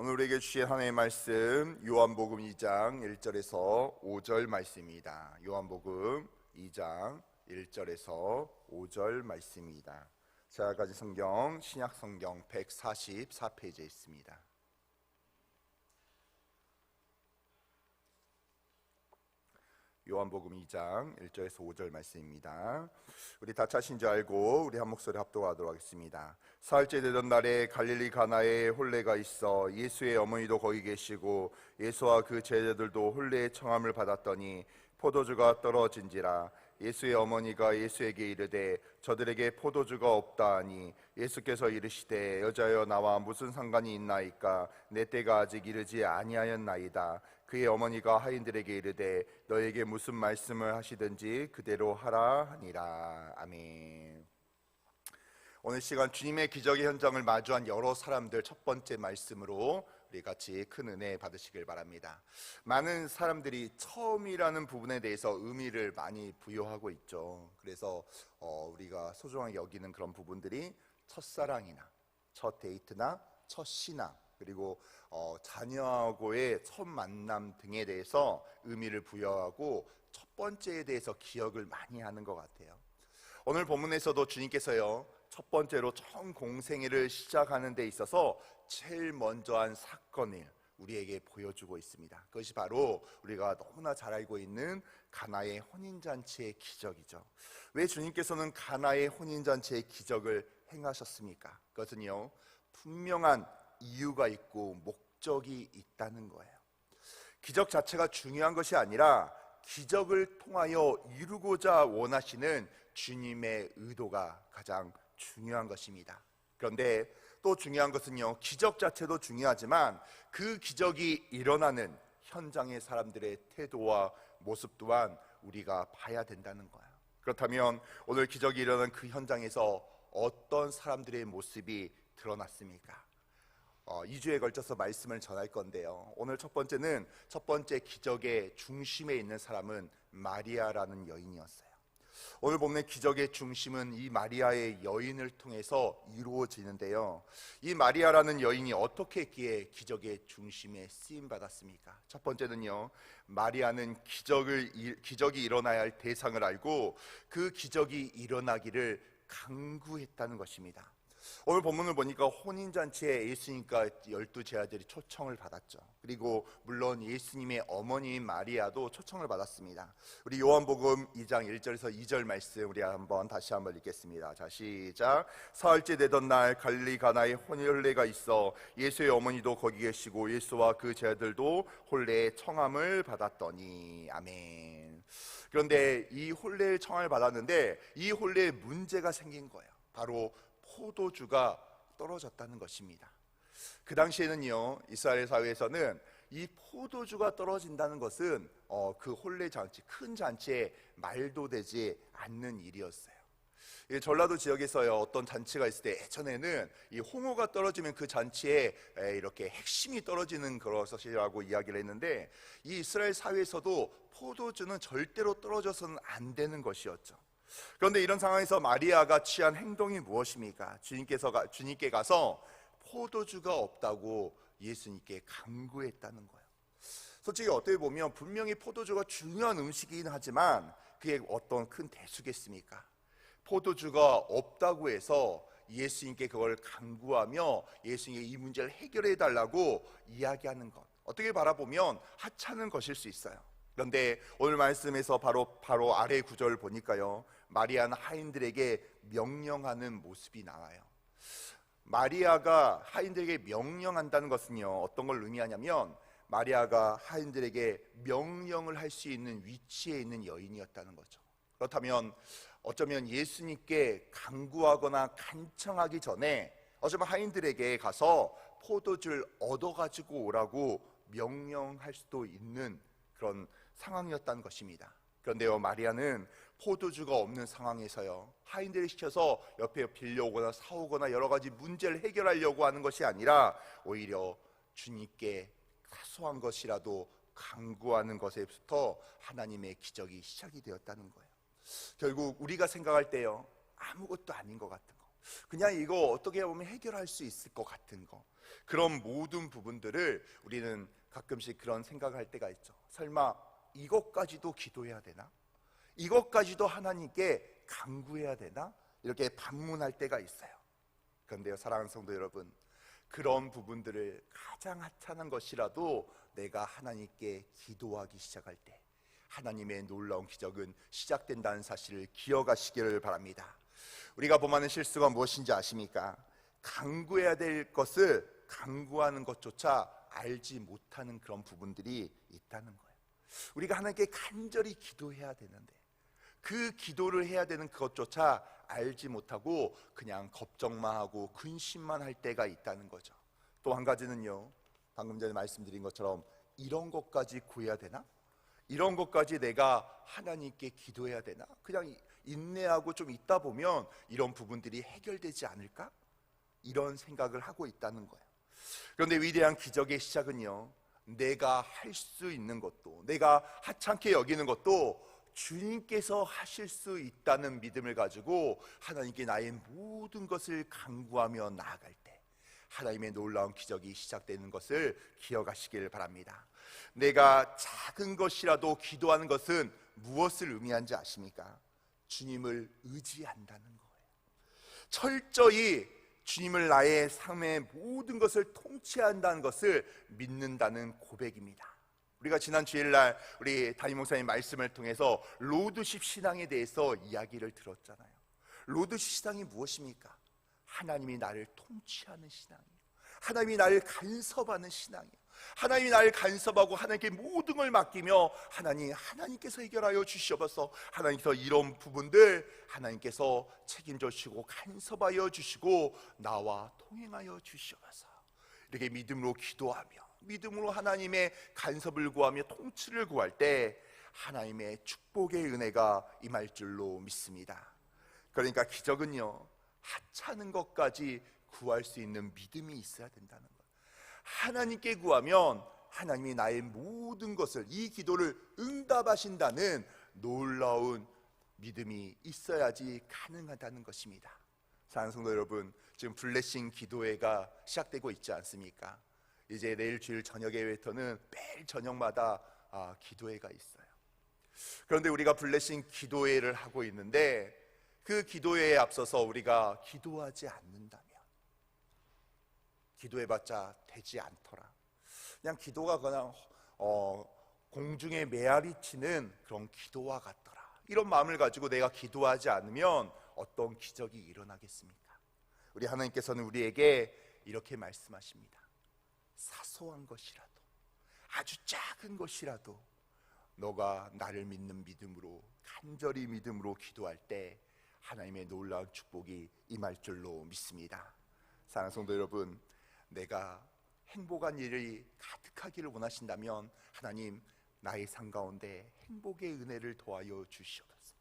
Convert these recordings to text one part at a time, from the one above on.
오늘 우리에게 주신 하나님의 말씀 요한복음 2장 1절에서 5절 말씀입니다. 요한복음 2장 1절에서 5절 말씀입니다. 제가 가진 성경 신약 성경 144페이지에 있습니다. 요한복음 2장 1절에서 5절 말씀입니다. 우리 다 차신 줄 알고 우리 한 목소리 합독하도록 하겠습니다. 사흘째 되던 날에 갈릴리 가나에 혼례가 있어 예수의 어머니도 거기 계시고 예수와 그 제자들도 혼례의 청함을 받았더니 포도주가 떨어진지라. 예수의 어머니가 예수에게 이르되 저들에게 포도주가 없다 하니 예수께서 이르시되 여자여 나와 무슨 상관이 있나이까 내 때가 아직 이르지 아니하였나이다. 그의 어머니가 하인들에게 이르되 너에게 무슨 말씀을 하시든지 그대로 하라 하니라. 아멘. 오늘 시간 주님의 기적의 현장을 마주한 여러 사람들 첫 번째 말씀으로 우리 같이 큰 은혜 받으시길 바랍니다. 많은 사람들이 처음이라는 부분에 대해서 의미를 많이 부여하고 있죠. 그래서 우리가 소중하게 여기는 그런 부분들이 첫사랑이나 첫 데이트나 첫 신앙, 그리고 자녀하고의 첫 만남 등에 대해서 의미를 부여하고 첫 번째에 대해서 기억을 많이 하는 것 같아요. 오늘 본문에서도 주님께서요, 첫 번째로 처음 공생애를 시작하는 데 있어서 제일 먼저 한 사건을 우리에게 보여주고 있습니다. 그것이 바로 우리가 너무나 잘 알고 있는 가나의 혼인잔치의 기적이죠. 왜 주님께서는 가나의 혼인잔치의 기적을 행하셨습니까? 그것은요, 분명한 이유가 있고 목적이 있다는 거예요. 기적 자체가 중요한 것이 아니라 기적을 통하여 이루고자 원하시는 주님의 의도가 가장 중요한 것입니다. 그런데 또 중요한 것은요, 기적 자체도 중요하지만 그 기적이 일어나는 현장의 사람들의 태도와 모습 또한 우리가 봐야 된다는 거예요. 그렇다면 오늘 기적이 일어난 그 현장에서 어떤 사람들의 모습이 드러났습니까? 2주에 걸쳐서 말씀을 전할 건데요, 오늘 첫 번째는 첫 번째 기적의 중심에 있는 사람은 마리아라는 여인이었어요. 오늘 본문의 기적의 중심은 이 마리아의 여인을 통해서 이루어지는데요, 이 마리아라는 여인이 어떻게 했기에 기적의 중심에 쓰임받았습니까? 첫 번째는요, 마리아는 기적이 일어나야 할 대상을 알고 그 기적이 일어나기를 간구했다는 것입니다. 오늘 본문을 보니까 혼인잔치에 예수님과 12제자들이 초청을 받았죠. 그리고 물론 예수님의 어머니인 마리아도 초청을 받았습니다. 우리 요한복음 2장 1절에서 2절 말씀 우리 다시 한번 읽겠습니다. 자, 시작. 사흘째 되던 날 갈릴리 가나에 혼례가 있어 예수의 어머니도 거기 계시고 예수와 그 제자들도 혼례의 청함을 받았더니. 아멘. 그런데 이 혼례의 청함을 받았는데 이 혼례에 문제가 생긴 거예요. 바로 포도주가 떨어졌다는 것입니다. 그 당시에는요, 이스라엘 사회에서는 이 포도주가 떨어진다는 것은 그 혼례 잔치, 큰 잔치에 말도 되지 않는 일이었어요. 전라도 지역에서요, 어떤 잔치가 있을 때 예전에는 이 홍어가 떨어지면 그 잔치에 이렇게 핵심이 떨어지는 것이라고 이야기를 했는데, 이 이스라엘 사회에서도 포도주는 절대로 떨어져서는 안 되는 것이었죠. 그런데 이런 상황에서 마리아가 취한 행동이 무엇입니까? 주님께 가서 포도주가 없다고 예수님께 간구했다는 거예요. 솔직히 어떻게 보면 분명히 포도주가 중요한 음식이긴 하지만 그게 어떤 큰 대수겠습니까? 포도주가 없다고 해서 예수님께 그걸 간구하며 예수님께 이 문제를 해결해 달라고 이야기하는 것, 어떻게 바라보면 하찮은 것일 수 있어요. 그런데 오늘 말씀에서 바로 아래 구절을 보니까요, 마리아는 하인들에게 명령하는 모습이 나와요. 마리아가 하인들에게 명령한다는 것은요, 어떤 걸 의미하냐면 마리아가 하인들에게 명령을 할 수 있는 위치에 있는 여인이었다는 거죠. 그렇다면 어쩌면 예수님께 간구하거나 간청하기 전에 어쩌면 하인들에게 가서 포도주를 얻어가지고 오라고 명령할 수도 있는 그런 상황이었다는 것입니다. 그런데요, 마리아는 포도주가 없는 상황에서요, 하인들이 시켜서 옆에 빌려오거나 사오거나 여러 가지 문제를 해결하려고 하는 것이 아니라 오히려 주님께 사소한 것이라도 간구하는 것에부터 하나님의 기적이 시작이 되었다는 거예요. 결국 우리가 생각할 때요, 아무것도 아닌 것 같은 거, 그냥 이거 어떻게 보면 해결할 수 있을 것 같은 거, 그런 모든 부분들을 우리는 가끔씩 그런 생각을 할 때가 있죠. 설마 이것까지도 기도해야 되나? 이것까지도 하나님께 간구해야 되나? 이렇게 반문할 때가 있어요. 그런데요, 사랑하는 성도 여러분, 그런 부분들을 가장 하찮은 것이라도 내가 하나님께 기도하기 시작할 때 하나님의 놀라운 기적은 시작된다는 사실을 기억하시기를 바랍니다. 우리가 범하는 실수가 무엇인지 아십니까? 간구해야 될 것을 간구하는 것조차 알지 못하는 그런 부분들이 있다는 거예요. 우리가 하나님께 간절히 기도해야 되는데 그 기도를 해야 되는 그것조차 알지 못하고 그냥 걱정만 하고 근심만 할 때가 있다는 거죠. 또 한 가지는요, 방금 전에 말씀드린 것처럼 이런 것까지 구해야 되나? 이런 것까지 내가 하나님께 기도해야 되나? 그냥 인내하고 좀 있다 보면 이런 부분들이 해결되지 않을까? 이런 생각을 하고 있다는 거예요. 그런데 위대한 기적의 시작은요, 내가 할 수 있는 것도, 내가 하찮게 여기는 것도 주님께서 하실 수 있다는 믿음을 가지고 하나님께 나의 모든 것을 간구하며 나아갈 때 하나님의 놀라운 기적이 시작되는 것을 기억하시길 바랍니다. 내가 작은 것이라도 기도하는 것은 무엇을 의미하는지 아십니까? 주님을 의지한다는 거예요. 철저히 주님을 나의 삶의 모든 것을 통치한다는 것을 믿는다는 고백입니다. 우리가 지난 주일날 우리 담임 목사님 말씀을 통해서 로드십 신앙에 대해서 이야기를 들었잖아요. 로드십 신앙이 무엇입니까? 하나님이 나를 통치하는 신앙이에요. 하나님이 나를 간섭하는 신앙이에요. 하나님이 나를 간섭하고 하나님께 모든 걸 맡기며 하나님께서 해결하여 주시옵소서. 하나님께서 이런 부분들 하나님께서 책임져 주시고 간섭하여 주시고 나와 통행하여 주시옵소서. 이렇게 믿음으로 기도하며 믿음으로 하나님의 간섭을 구하며 통치를 구할 때 하나님의 축복의 은혜가 임할 줄로 믿습니다. 그러니까 기적은요, 하찮은 것까지 구할 수 있는 믿음이 있어야 된다는 거예요. 하나님께 구하면 하나님이 나의 모든 것을, 이 기도를 응답하신다는 놀라운 믿음이 있어야지 가능하다는 것입니다. 사랑하는 성도 여러분, 지금 블레싱 기도회가 시작되고 있지 않습니까? 이제 내일 주일 저녁 예배터는 매일 저녁마다 기도회가 있어요. 그런데 우리가 블레싱 기도회를 하고 있는데 그 기도회에 앞서서 우리가 기도하지 않는다면 기도해봤자 되지 않더라. 그냥 기도가 그냥 공중에 메아리 치는 그런 기도와 같더라. 이런 마음을 가지고 내가 기도하지 않으면 어떤 기적이 일어나겠습니까? 우리 하나님께서는 우리에게 이렇게 말씀하십니다. 사소한 것이라도, 아주 작은 것이라도 너가 나를 믿는 믿음으로, 간절히 믿음으로 기도할 때 하나님의 놀라운 축복이 임할 줄로 믿습니다. 사랑하는 성도 여러분, 내가 행복한 일이 가득하기를 원하신다면 하나님, 나의 삶 가운데 행복의 은혜를 더하여 주시옵소서.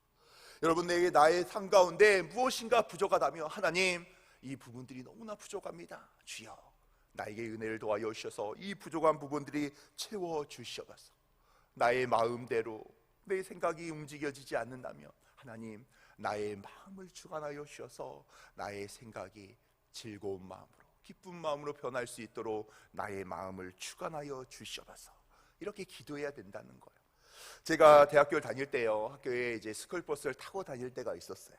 여러분, 내게 나의 삶 가운데 무엇인가 부족하다면 하나님, 이 부분들이 너무나 부족합니다. 주여, 나에게 은혜를 더하여 주셔서 이 부족한 부분들이 채워 주시옵소서. 나의 마음대로 내 생각이 움직여지지 않는다면 하나님, 나의 마음을 주관하여 주셔서 나의 생각이 즐거운 마음으로, 기쁜 마음으로 변할 수 있도록 나의 마음을 주관하여 주시옵소서. 이렇게 기도해야 된다는 거예요. 제가 대학교를 다닐 때요, 학교에 이제 스쿨버스를 타고 다닐 때가 있었어요.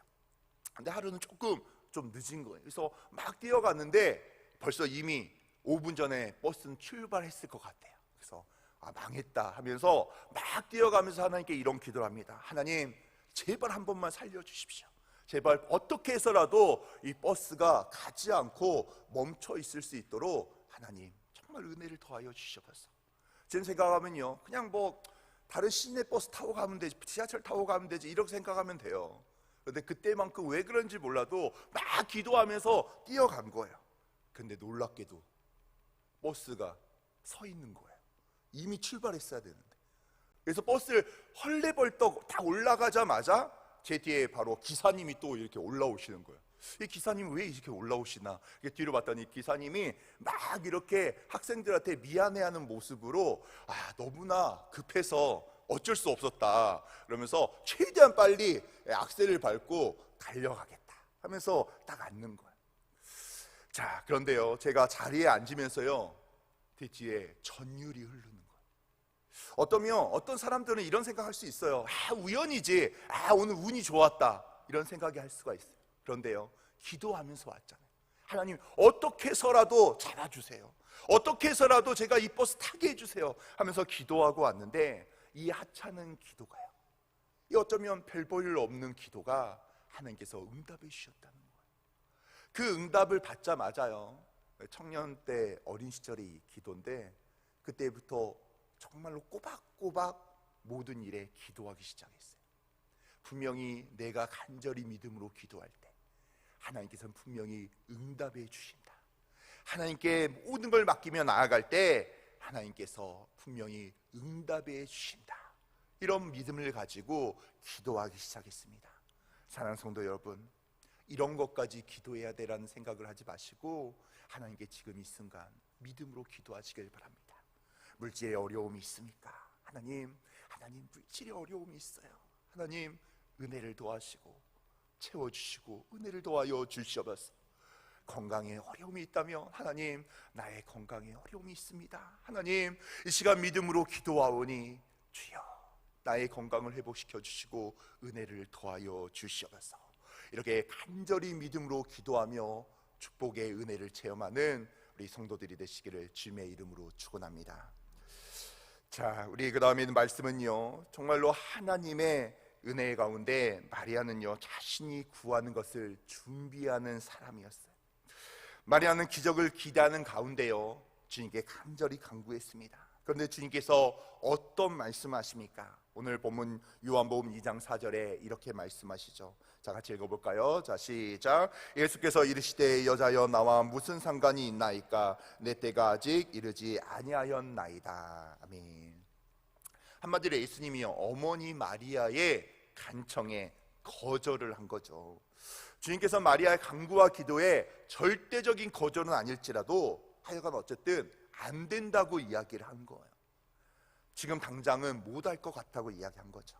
근데 하루는 조금 좀 늦은 거예요. 그래서 막 뛰어갔는데 벌써 이미 5분 전에 버스는 출발했을 것 같아요. 그래서 망했다 하면서 막 뛰어가면서 하나님께 이런 기도를 합니다. 하나님, 제발 한 번만 살려주십시오. 제발 어떻게 해서라도 이 버스가 가지 않고 멈춰 있을 수 있도록 하나님, 정말 은혜를 더하여 주시옵소서. 지금 생각하면요, 그냥 다른 시내 버스 타고 가면 되지, 지하철 타고 가면 되지, 이렇게 생각하면 돼요. 그런데 그때만큼 왜 그런지 몰라도 막 기도하면서 뛰어간 거예요. 근데 놀랍게도 버스가 서 있는 거예요. 이미 출발했어야 되는데. 그래서 버스를 헐레벌떡 딱 올라가자마자 제 뒤에 바로 기사님이 또 이렇게 올라오시는 거예요. 이 기사님이 왜 이렇게 올라오시나, 뒤로 봤더니 기사님이 막 이렇게 학생들한테 미안해하는 모습으로 너무나 급해서 어쩔 수 없었다 그러면서 최대한 빨리 악셀을 밟고 달려가겠다 하면서 딱 앉는 거예요. 자, 그런데요, 제가 자리에 앉으면서요, 제 뒤에 전율이 흐르는 거예요. 어떤 사람들은 이런 생각할 수 있어요. 우연이지. 오늘 운이 좋았다. 이런 생각이 할 수가 있어요. 그런데요, 기도하면서 왔잖아요. 하나님, 어떻게 해서라도 잡아주세요. 어떻게 해서라도 제가 이 버스 타게 해주세요 하면서 기도하고 왔는데, 이 하찮은 기도가요, 이 어쩌면 별 볼 일 없는 기도가 하나님께서 응답해 주셨다는 거예요. 그 응답을 받자마자요, 청년 때 어린 시절의 기도인데, 그때부터 정말로 꼬박꼬박 모든 일에 기도하기 시작했어요. 분명히 내가 간절히 믿음으로 기도할 때 하나님께서는 분명히 응답해 주신다. 하나님께 모든 걸 맡기며 나아갈 때 하나님께서 분명히 응답해 주신다. 이런 믿음을 가지고 기도하기 시작했습니다. 사랑하는 성도 여러분, 이런 것까지 기도해야 되라는 생각을 하지 마시고 하나님께 지금 이 순간 믿음으로 기도하시길 바랍니다. 물질에 어려움이 있습니까? 하나님 물질에 어려움이 있어요. 하나님 은혜를 도와시고 채워주시고 은혜를 도와여 주시옵소서. 건강에 어려움이 있다면 하나님, 나의 건강에 어려움이 있습니다. 하나님, 이 시간 믿음으로 기도하오니 주여 나의 건강을 회복시켜 주시고 은혜를 더하여 주시옵소서. 이렇게 간절히 믿음으로 기도하며 축복의 은혜를 체험하는 우리 성도들이 되시기를 주님의 이름으로 축원합니다. 자, 우리 그 다음에 있는 말씀은요, 정말로 하나님의 은혜 가운데 마리아는요, 자신이 구하는 것을 준비하는 사람이었어요. 마리아는 기적을 기대하는 가운데요, 주님께 간절히 간구했습니다. 그런데 주님께서 어떤 말씀하십니까? 오늘 본문 요한복음 2장 4절에 이렇게 말씀하시죠. 자, 같이 읽어볼까요? 자, 시작. 예수께서 이르시되 여자여 나와 무슨 상관이 있나이까? 내 때가 아직 이르지 아니하였나이다. 아멘. 한마디로 예수님이요, 어머니 마리아의 간청에 거절을 한 거죠. 주님께서 마리아의 간구와 기도에 절대적인 거절은 아닐지라도 하여간 어쨌든 안 된다고 이야기를 한 거예요. 지금 당장은 못할 것 같다고 이야기한 거죠.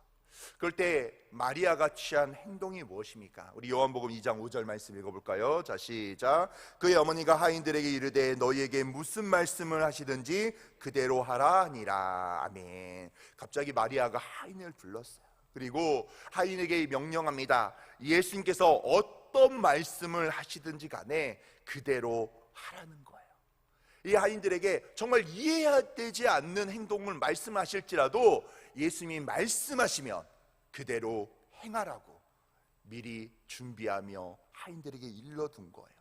그럴 때 마리아가 취한 행동이 무엇입니까? 우리 요한복음 2장 5절 말씀 읽어볼까요? 자, 시작. 그의 어머니가 하인들에게 이르되 너희에게 무슨 말씀을 하시든지 그대로 하라 하니라. 아멘. 갑자기 마리아가 하인을 불렀어요. 그리고 하인에게 명령합니다. 예수님께서 어떤 말씀을 하시든지 간에 그대로 하라는 거예요. 이 하인들에게 정말 이해되지 않는 행동을 말씀하실지라도 예수님이 말씀하시면 그대로 행하라고 미리 준비하며 하인들에게 일러둔 거예요.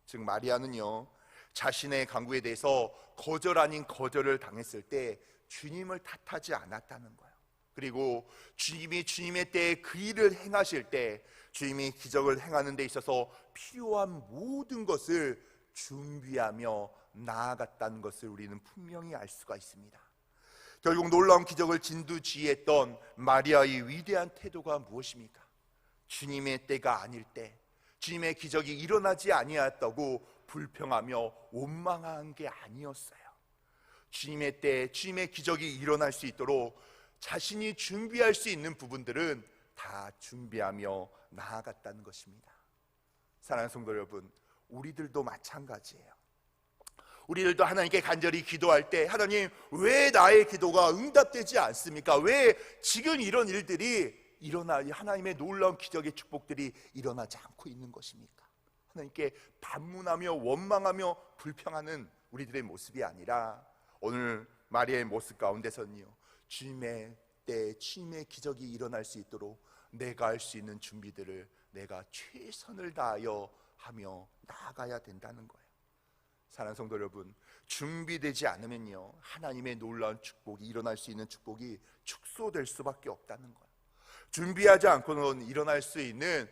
즉 마리아는요, 자신의 간구에 대해서 거절 아닌 거절을 당했을 때 주님을 탓하지 않았다는 거예요. 그리고 주님이 주님의 때에 그 일을 행하실 때 주님이 기적을 행하는 데 있어서 필요한 모든 것을 준비하며 나아갔다는 것을 우리는 분명히 알 수가 있습니다. 결국 놀라운 기적을 진두지휘했던 마리아의 위대한 태도가 무엇입니까? 주님의 때가 아닐 때, 주님의 기적이 일어나지 아니하였다고 불평하며 원망한 게 아니었어요. 주님의 때, 주님의 기적이 일어날 수 있도록 자신이 준비할 수 있는 부분들은 다 준비하며 나아갔다는 것입니다. 사랑하는 성도 여러분, 우리들도 마찬가지예요. 우리들도 하나님께 간절히 기도할 때 하나님, 왜 나의 기도가 응답되지 않습니까? 왜 지금 이런 일들이 하나님의 놀라운 기적의 축복들이 일어나지 않고 있는 것입니까? 하나님께 반문하며 원망하며 불평하는 우리들의 모습이 아니라 오늘 마리아의 모습 가운데서는요, 주님의 때 주님의 기적이 일어날 수 있도록 내가 할 수 있는 준비들을 내가 최선을 다하여 하며 나아가야 된다는 거예요. 사랑하는 성도 여러분, 준비되지 않으면요, 하나님의 놀라운 축복이 일어날 수 있는 축복이 축소될 수밖에 없다는 거예요. 준비하지 않고는 일어날 수 있는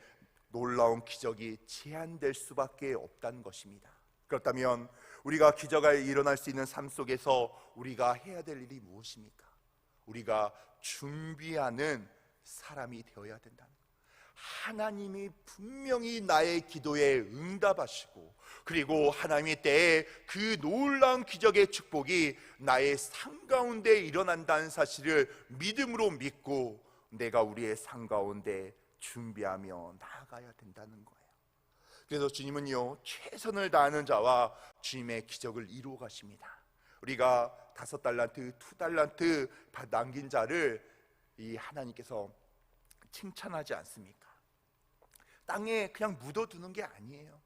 놀라운 기적이 제한될 수밖에 없다는 것입니다. 그렇다면 우리가 기적이 일어날 수 있는 삶 속에서 우리가 해야 될 일이 무엇입니까? 우리가 준비하는 사람이 되어야 된다는 거예요. 하나님이 분명히 나의 기도에 응답하시고, 그리고 하나님의 때에 그 놀라운 기적의 축복이 나의 삶 가운데 일어난다는 사실을 믿음으로 믿고 내가 우리의 삶 가운데 준비하며 나아가야 된다는 거예요. 그래서 주님은요, 최선을 다하는 자와 주님의 기적을 이루어 가십니다. 우리가 5달란트, 2달란트 남긴 자를 이 하나님께서 칭찬하지 않습니까? 땅에 그냥 묻어두는 게 아니에요.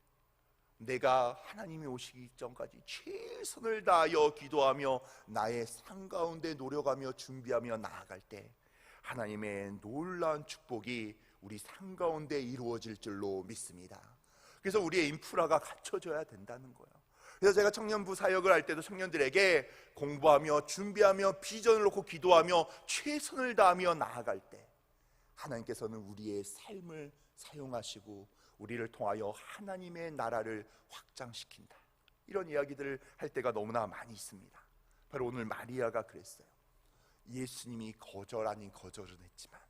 내가 하나님이 오시기 전까지 최선을 다하여 기도하며 나의 삶 가운데 노력하며 준비하며 나아갈 때 하나님의 놀라운 축복이 우리 삶 가운데 이루어질 줄로 믿습니다. 그래서 우리의 인프라가 갖춰져야 된다는 거예요. 그래서 제가 청년부 사역을 할 때도 청년들에게 공부하며 준비하며 비전을 놓고 기도하며 최선을 다하며 나아갈 때 하나님께서는 우리의 삶을 사용하시고 우리를 통하여 하나님의 나라를 확장시킨다, 이런 이야기들을 할 때가 너무나 많이 있습니다. 바로 오늘 마리아가 그랬어요. 예수님이 거절 아닌 거절은 했지만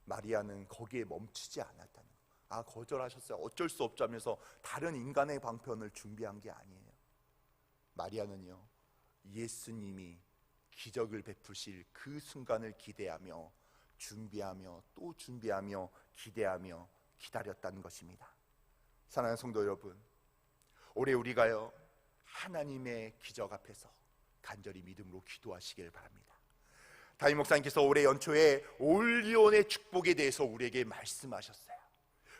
마리아는 거기에 멈추지 않았다는 거예요. 거절하셨어요, 어쩔 수 없죠 하면서 다른 인간의 방편을 준비한 게 아니에요. 마리아는요, 예수님이 기적을 베푸실 그 순간을 기대하며 준비하며 또 준비하며 기대하며 기다렸다는 것입니다. 사랑하는 성도 여러분, 올해 우리가요, 하나님의 기적 앞에서 간절히 믿음으로 기도하시길 바랍니다. 담임 목사님께서 올해 연초에 올리온의 축복에 대해서 우리에게 말씀하셨어요.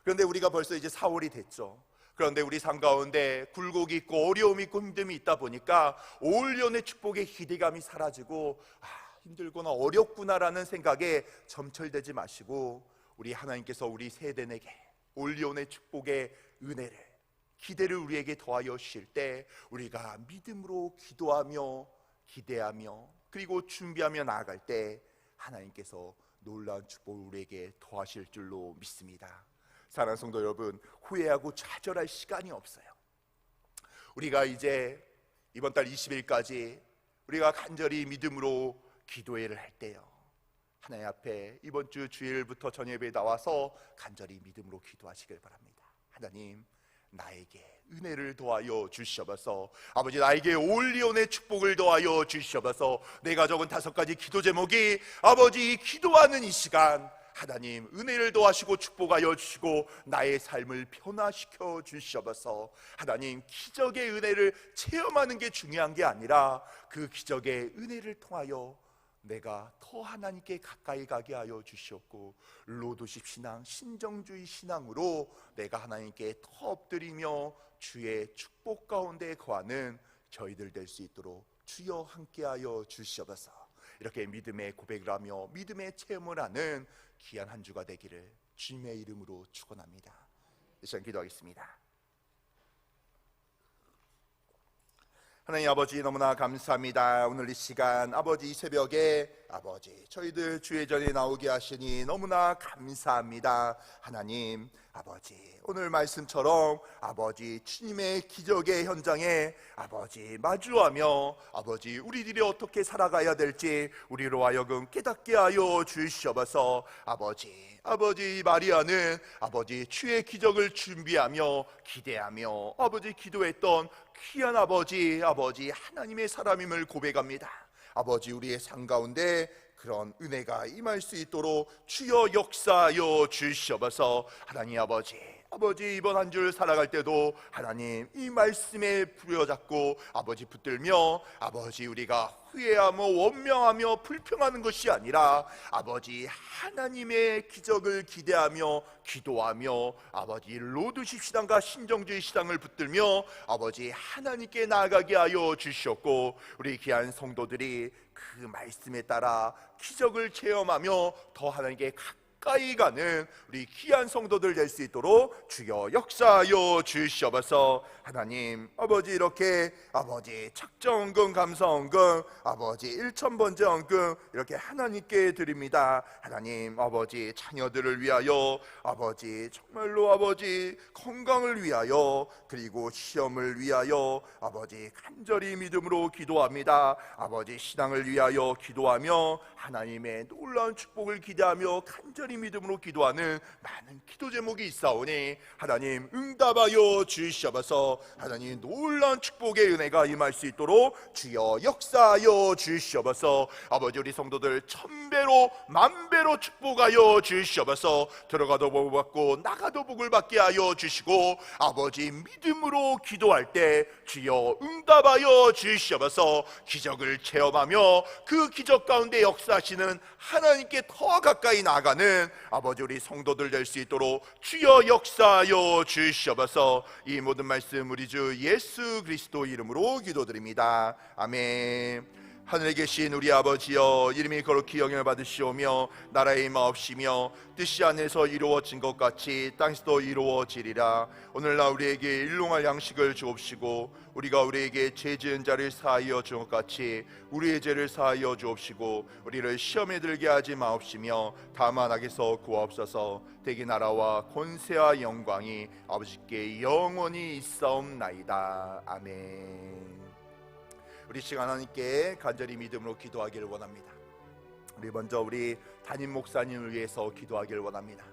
그런데 우리가 벌써 이제 4월이 됐죠. 그런데 우리 삶 가운데 굴곡이 있고 어려움이 있고 힘듦이 있다 보니까 올리온의 축복의 기대감이 사라지고 힘들구나 어렵구나라는 생각에 점철되지 마시고, 우리 하나님께서 우리 세대에게 올리온의 축복의 은혜를, 기대를 우리에게 더하여 주실 때 우리가 믿음으로 기도하며 기대하며 그리고 준비하며 나아갈 때 하나님께서 놀라운 축복을 우리에게 더하실 줄로 믿습니다. 사랑하는 성도 여러분, 후회하고 좌절할 시간이 없어요. 우리가 이제 이번 달 20일까지 우리가 간절히 믿음으로 기도회를 할 때요, 하나님 앞에 이번 주 주일부터 저녁에 나와서 간절히 믿음으로 기도하시길 바랍니다. 하나님, 나에게 은혜를 더하여 주시옵소서. 아버지, 나에게 올리온의 축복을 더하여 주시옵소서. 내가 적은 5가지 기도 제목이, 아버지, 기도하는 이 시간 하나님 은혜를 더하시고 축복하여 주시고 나의 삶을 변화시켜 주시옵소서. 하나님, 기적의 은혜를 체험하는 게 중요한 게 아니라 그 기적의 은혜를 통하여 내가 더 하나님께 가까이 가게 하여 주시옵고, 로도십 신앙, 신정주의 신앙으로 내가 하나님께 더 엎드리며 주의 축복 가운데 거하는 저희들 될 수 있도록 주여 함께하여 주시옵소서. 이렇게 믿음의 고백을 하며 믿음의 체험을 하는 귀한 한 주가 되기를 주님의 이름으로 축원합니다. 이 시간 기도하겠습니다. 하나님 아버지, 너무나 감사합니다. 오늘 이 시간 아버지, 이 새벽에 아버지 저희들 주의 전에 나오게 하시니 너무나 감사합니다. 하나님 아버지, 오늘 말씀처럼 아버지 주님의 기적의 현장에 아버지 마주하며 아버지 우리들이 어떻게 살아가야 될지 우리로 하여금 깨닫게 하여 주시옵소서. 아버지 마리아는 아버지 주의 기적을 준비하며 기대하며 아버지 기도했던 귀한 아버지 하나님의 사람임을 고백합니다. 아버지, 우리의 삶 가운데 그런 은혜가 임할 수 있도록 주여 역사하여 주시옵소서. 하나님 아버지 이번 한 주 살아갈 때도 하나님 이 말씀에 부여잡고 아버지 붙들며 아버지 우리가 후회하며 원망하며 불평하는 것이 아니라 아버지 하나님의 기적을 기대하며 기도하며 아버지 로드십 시당과 신정주의 시당을 붙들며 아버지 하나님께 나아가게 하여 주시옵고, 우리 귀한 성도들이 그 말씀에 따라 기적을 체험하며 더 하나님께 가까이 가는 우리 귀한 성도들 될 수 있도록 주여 역사하여 주시옵소서. 하나님 아버지, 이렇게 아버지 착정언금 감사언금 아버지 1000번째 언금 이렇게 하나님께 드립니다. 하나님 아버지, 자녀들을 위하여 아버지 정말로 아버지 건강을 위하여 그리고 시험을 위하여 아버지 간절히 믿음으로 기도합니다. 아버지 신앙을 위하여 기도하며 하나님의 놀라운 축복을 기대하며 간절히 간절히 믿음으로 기도하는 많은 기도 제목이 있사오니 하나님 응답하여 주시옵소서. 하나님 놀라운 축복의 은혜가 임할 수 있도록 주여 역사하여 주시옵소서. 아버지 우리 성도들 천배로 만배로 축복하여 주시옵소서. 들어가도 복을 받고 나가도 복을 받게 하여 주시고 아버지 믿음으로 기도할 때 주여 응답하여 주시옵소서. 기적을 체험하며 그 기적 가운데 역사하시는 하나님께 더 가까이 나아가는 아버지 우리 성도들 될 수 있도록 주여 역사하여 주시옵소서. 이 모든 말씀 우리 주 예수 그리스도 이름으로 기도드립니다. 아멘. 하늘에 계신 우리 아버지여, 이름이 거룩히 영광을 받으시오며 나라의 임하옵시며 뜻이 하늘에서 이루어진 것 같이 땅에서도 이루어지리라. 오늘날 우리에게 일용할 양식을 주옵시고 우리가 우리에게 죄 지은 자를 사하여 준 것 같이 우리의 죄를 사하여 주옵시고 우리를 시험에 들게 하지 마옵시며 다만 악에서 구하옵소서. 대기 나라와 권세와 영광이 아버지께 영원히 있사옵나이다. 아멘. 우리 시간 하나님께 간절히 믿음으로 기도하기를 원합니다. 우리 먼저 우리 담임 목사님을 위해서 기도하기를 원합니다.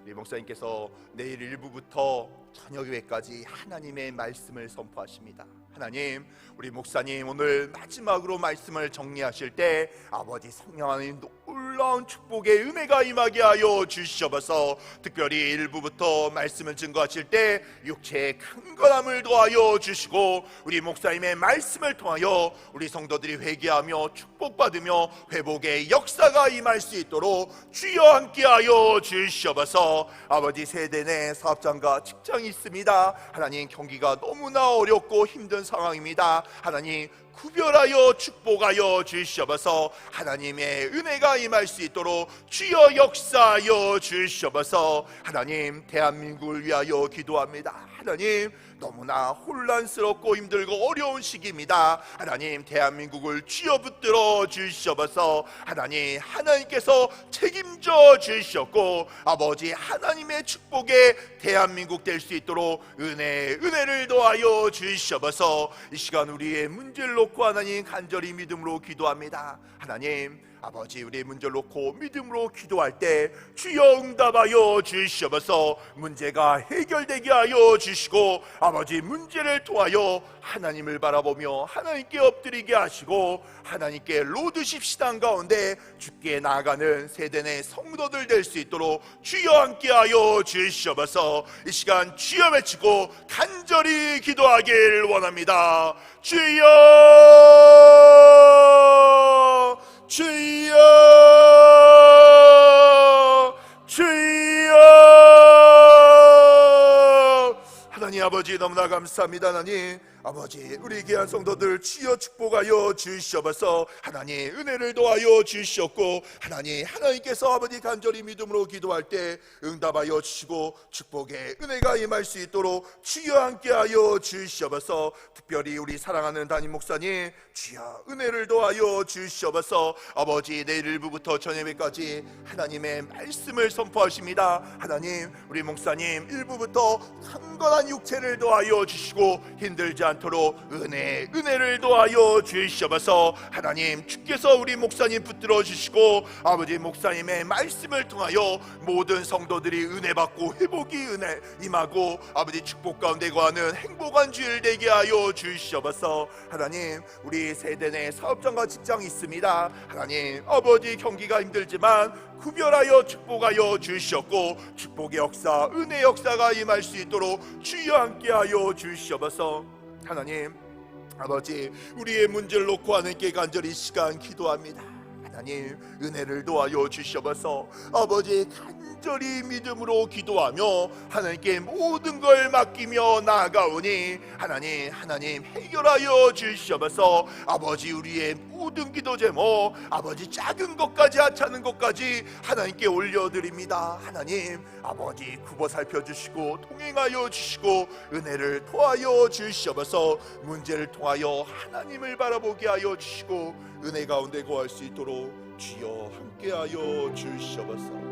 우리 목사님께서 내일 일부부터 저녁 예배까지 하나님의 말씀을 선포하십니다. 하나님, 우리 목사님 오늘 마지막으로 말씀을 정리하실 때 아버지 성령 하나님 놀라운 축복의 은혜가 임하게 하여 주시옵소서. 특별히 일부부터 말씀을 증거하실 때 육체의 큰거함을 더하여 주시고 우리 목사님의 말씀을 통하여 우리 성도들이 회개하며 축복받으며 회복의 역사가 임할 수 있도록 주여 함께하여 주시옵소서. 아버지 세대 내 사업장과 직장이 있습니다. 하나님 경기가 너무나 어렵고 힘든 상황입니다. 하나님 구별하여 축복하여 주시옵소서. 하나님의 은혜가 임할 수 있도록 주여 역사하여 주시옵소서. 하나님 대한민국을 위하여 기도합니다. 하나님 너무나 혼란스럽고 힘들고 어려운 시기입니다. 하나님 대한민국을 주여 붙들어 주시옵소서. 하나님 하나님께서 책임져 주시옵고 아버지 하나님의 축복에 대한민국 될 수 있도록 은혜를 더하여 주시옵소서. 이 시간 우리의 문제를 놓고 하나님 간절히 믿음으로 기도합니다. 하나님 아버지 우리의 문제를 놓고 믿음으로 기도할 때 주여 응답하여 주시옵소서. 문제가 해결되게 하여 주시고 아버지 문제를 통하여 하나님을 바라보며 하나님께 엎드리게 하시고 하나님께 로드십 시단 가운데 주께 나아가는 세대 내 성도들 될 수 있도록 주여 함께하여 주시옵소서. 이 시간 주여 외치고 간절히 기도하길 원합니다. 주여 주여 주여. 하나님 아버지 너무나 감사합니다. 하나님 아버지 우리 귀한 성도들 주여 축복하여 주시옵소서. 하나님 은혜를 더하여 주시옵고 하나님께서 아버지 간절히 믿음으로 기도할 때 응답하여 주시고 축복의 은혜가 임할 수 있도록 주여 함께하여 주시옵소서. 특별히 우리 사랑하는 담임 목사님 주여 은혜를 더하여 주시옵소서. 아버지 내일 일부부터 저녁에까지 하나님의 말씀을 선포하십니다. 하나님 우리 목사님 일부부터 강건한 육체를 더하여 주시고 힘들지 않도록 은혜를 더하여 주시옵소서. 하나님 주께서 우리 목사님 붙들어 주시고 아버지 목사님의 말씀을 통하여 모든 성도들이 은혜 받고 회복이 임하고 아버지 축복 가운데 거하는 행복한 주일 되게 하여 주시옵소서. 하나님 우리 세대 내 사업장과 직장이 있습니다. 하나님 아버지 경기가 힘들지만 구별하여 축복하여 주시옵고 축복의 역사 은혜의 역사가 임할 수 있도록 주여 함께하여 주시옵소서. 하나님 아버지 우리의 문제를 놓고 하나님께 간절히 시간 기도합니다. 하나님 은혜를 도와여 주시옵소서. 아버지 간절히 믿음으로 기도하며 하나님께 모든 걸 맡기며 나아가오니 하나님 해결하여 주시옵소서. 아버지 우리의 모든 기도 제목 아버지 작은 것까지 하찮은 것까지 하나님께 올려드립니다. 하나님 아버지 굽어 살펴주시고 통행하여 주시고 은혜를 토하여 주시옵소서. 문제를 통하여 하나님을 바라보게 하여 주시고 은혜 가운데 거할 수 있도록 주여 함께하여 주시옵소서.